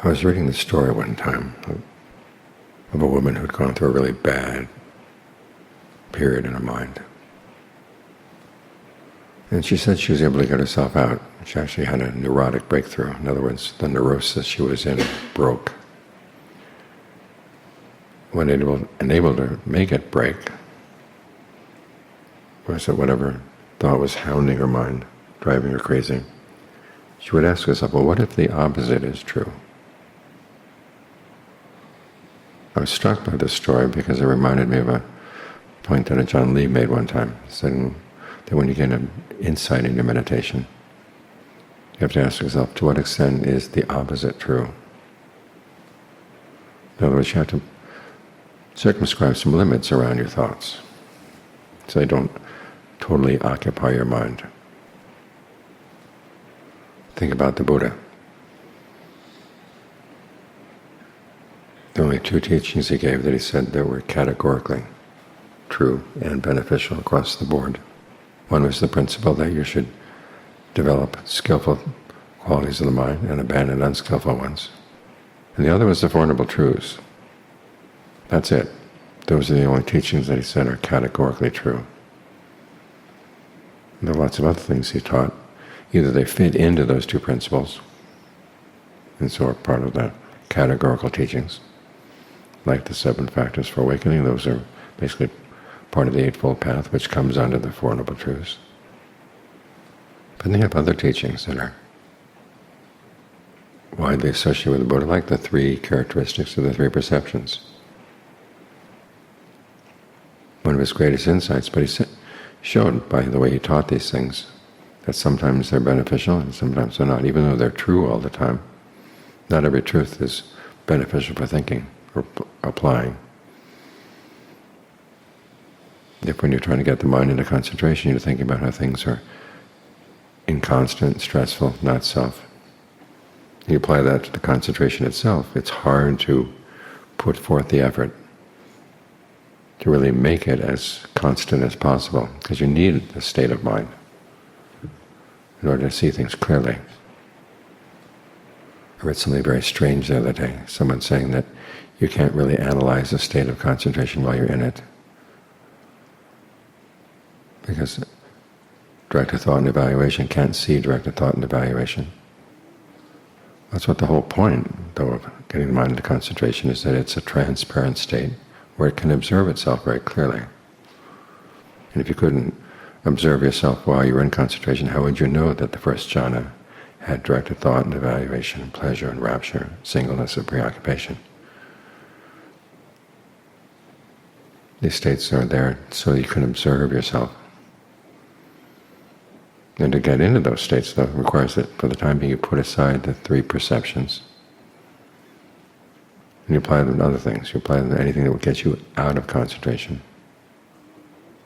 I was reading the story one time of a woman who'd gone through a really bad period in her mind. And she said she was able to get herself out. She actually had a neurotic breakthrough. In other words, the neurosis she was in broke. What enabled her to make it break was that whatever thought was hounding her mind, driving her crazy, she would ask herself, well, what if the opposite is true? I was struck by this story because it reminded me of a point that John Lee made one time. He said that when you get an insight in your meditation, you have to ask yourself, to what extent is the opposite true? In other words, you have to circumscribe some limits around your thoughts so they don't totally occupy your mind. Think about the Buddha. The only two teachings he gave that he said that were categorically true and beneficial across the board. One was the principle that you should develop skillful qualities of the mind and abandon unskillful ones. And the other was the Four Noble Truths. That's it. Those are the only teachings that he said are categorically true. And there are lots of other things he taught. Either they fit into those two principles, and so are part of the categorical teachings, like the 7 factors for awakening. Those are basically part of the Eightfold Path, which comes under the Four Noble Truths. But they have other teachings that are widely associated with the Buddha, like the 3 characteristics of the 3 perceptions. One of his greatest insights, but he showed by the way he taught these things that sometimes they're beneficial and sometimes they're not, even though they're true all the time. Not every truth is beneficial for thinking or applying. If when you're trying to get the mind into concentration, you're thinking about how things are inconstant, stressful, not self. You apply that to the concentration itself, it's hard to put forth the effort to really make it as constant as possible, because you need a state of mind in order to see things clearly. I read something very strange the other day, someone saying that you can't really analyze a state of concentration while you're in it, because directed thought and evaluation can't see directed thought and evaluation. That's what the whole point, though, of getting the mind into concentration is, that it's a transparent state where it can observe itself very clearly. And if you couldn't observe yourself while you were in concentration, how would you know that the first jhana had directed thought and evaluation, pleasure and rapture, singleness and preoccupation? These states are there so you can observe yourself. And to get into those states, though, requires that for the time being you put aside the 3 perceptions and you apply them to other things. You apply them to anything that would get you out of concentration.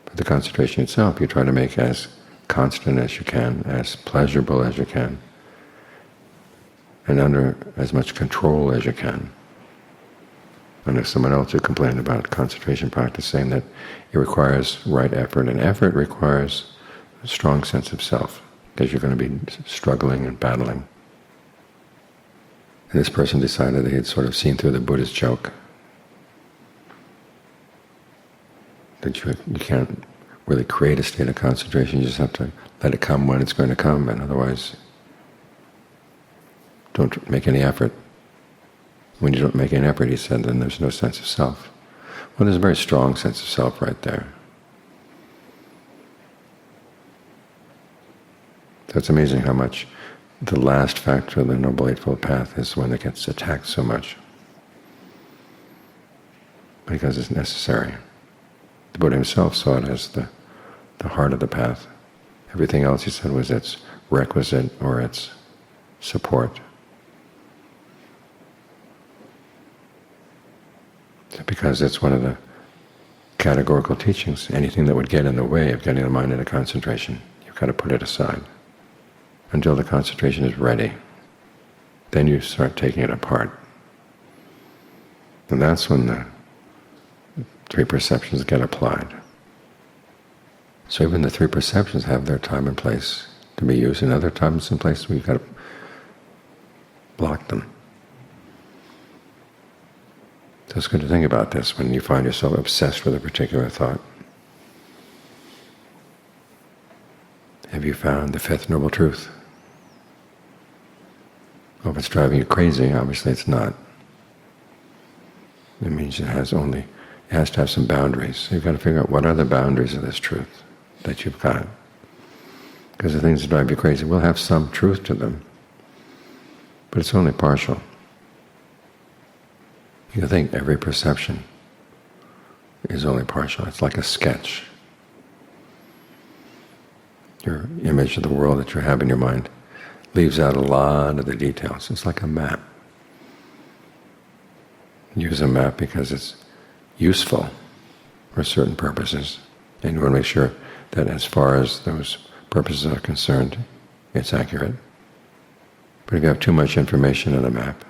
But the concentration itself you try to make as constant as you can, as pleasurable as you can, and under as much control as you can. And there's someone else who complained about concentration practice, saying that it requires right effort, and effort requires a strong sense of self, because you're going to be struggling and battling. And this person decided that he had sort of seen through the Buddha's joke, that you can't really create a state of concentration, you just have to let it come when it's going to come, and otherwise don't make any effort. When you don't make any effort, he said, then there's no sense of self. Well, there's a very strong sense of self right there. So it's amazing how much the last factor of the Noble Eightfold Path is one that gets attacked so much, because it's necessary. The Buddha himself saw it as the heart of the path. Everything else, he said, was its requisite or its support. Because it's one of the categorical teachings, anything that would get in the way of getting the mind into concentration, you've got to put it aside until the concentration is ready. Then you start taking it apart. And that's when the 3 perceptions get applied. So even the 3 perceptions have their time and place to be used. In other times and places, we've got to block them. So it's good to think about this when you find yourself obsessed with a particular thought. Have you found the fifth noble truth? Well, if it's driving you crazy, obviously it's not. It means it has to have some boundaries. So you've got to figure out what are the boundaries of this truth that you've got. Because the things that drive you crazy will have some truth to them, but it's only partial. You think every perception is only partial. It's like a sketch. Your image of the world that you have in your mind leaves out a lot of the details. It's like a map. Use a map because it's useful for certain purposes, and you want to make sure that as far as those purposes are concerned, it's accurate. But if you have too much information in a map,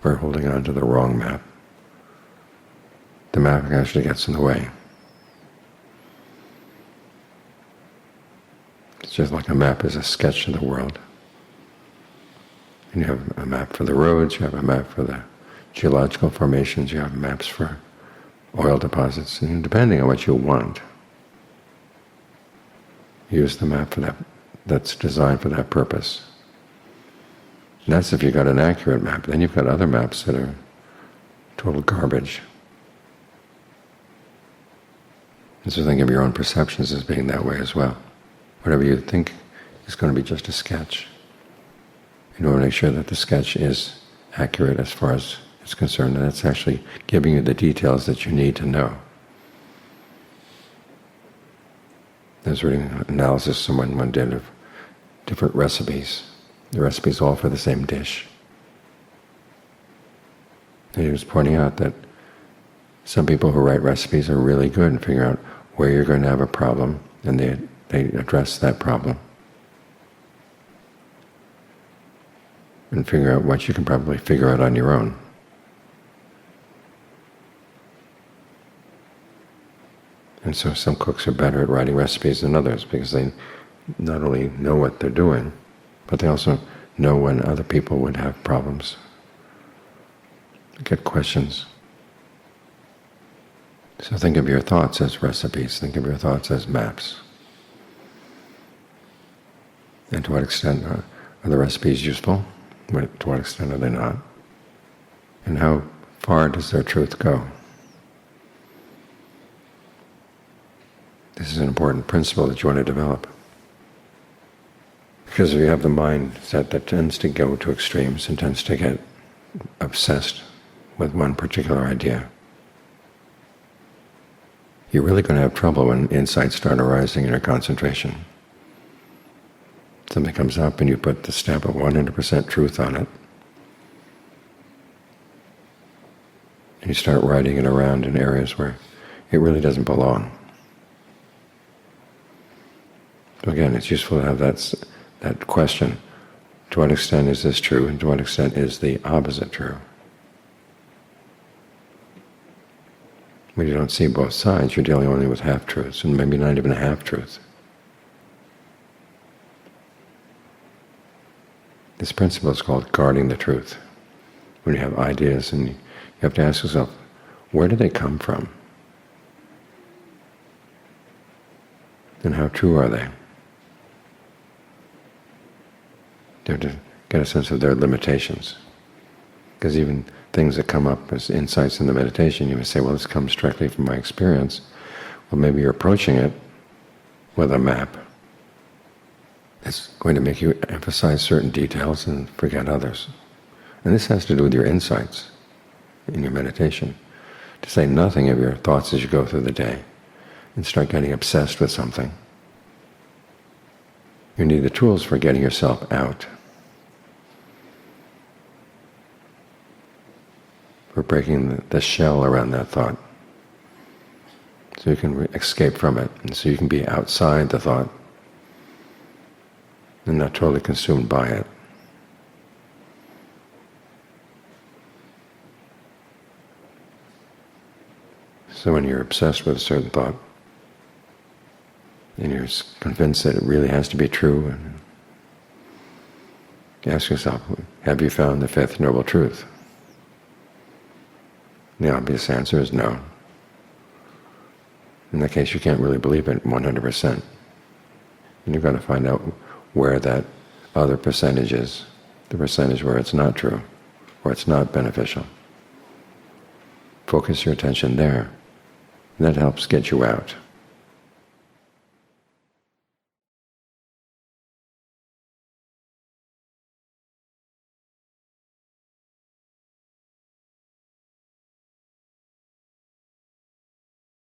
or holding on to the wrong map, the map actually gets in the way. It's just like a map is a sketch of the world. And you have a map for the roads, you have a map for the geological formations, you have maps for oil deposits, and depending on what you want, use the map for that's designed for that purpose. And that's if you've got an accurate map. Then you've got other maps that are total garbage. And so think of your own perceptions as being that way as well. Whatever you think is going to be just a sketch. You want to make sure that the sketch is accurate as far as it's concerned, and it's actually giving you the details that you need to know. I was reading an analysis someone did of different recipes. The recipes all for the same dish. And he was pointing out that some people who write recipes are really good in figuring out where you're going to have a problem, and they address that problem. And figure out what you can probably figure out on your own. And so some cooks are better at writing recipes than others because they not only know what they're doing, but they also know when other people would have problems, get questions. So think of your thoughts as recipes, think of your thoughts as maps. And to what extent are the recipes useful? To what extent are they not? And how far does their truth go? This is an important principle that you want to develop. Because if you have the mindset that tends to go to extremes and tends to get obsessed with one particular idea, you're really going to have trouble when insights start arising in your concentration. Something comes up and you put the stamp of 100% truth on it, and you start writing it around in areas where it really doesn't belong. So again, it's useful to have that question, to what extent is this true, and to what extent is the opposite true? When you don't see both sides, you're dealing only with half-truths, and maybe not even a half-truth. This principle is called guarding the truth. When you have ideas, and you have to ask yourself, where do they come from? And how true are they? You have to get a sense of their limitations. Because even things that come up as insights in the meditation, you may say, well, this comes directly from my experience. Well, maybe you're approaching it with a map. It's going to make you emphasize certain details and forget others. And this has to do with your insights in your meditation. To say nothing of your thoughts as you go through the day and start getting obsessed with something. You need the tools for getting yourself out, for breaking the shell around that thought, so you can escape from it, and so you can be outside the thought and not totally consumed by it. So when you're obsessed with a certain thought, and you're convinced that it really has to be true, and you ask yourself, have you found the fifth noble truth? The obvious answer is no. In that case, you can't really believe it 100%. And you've got to find out where that other percentage is, the percentage where it's not true, where it's not beneficial. Focus your attention there. And that helps get you out.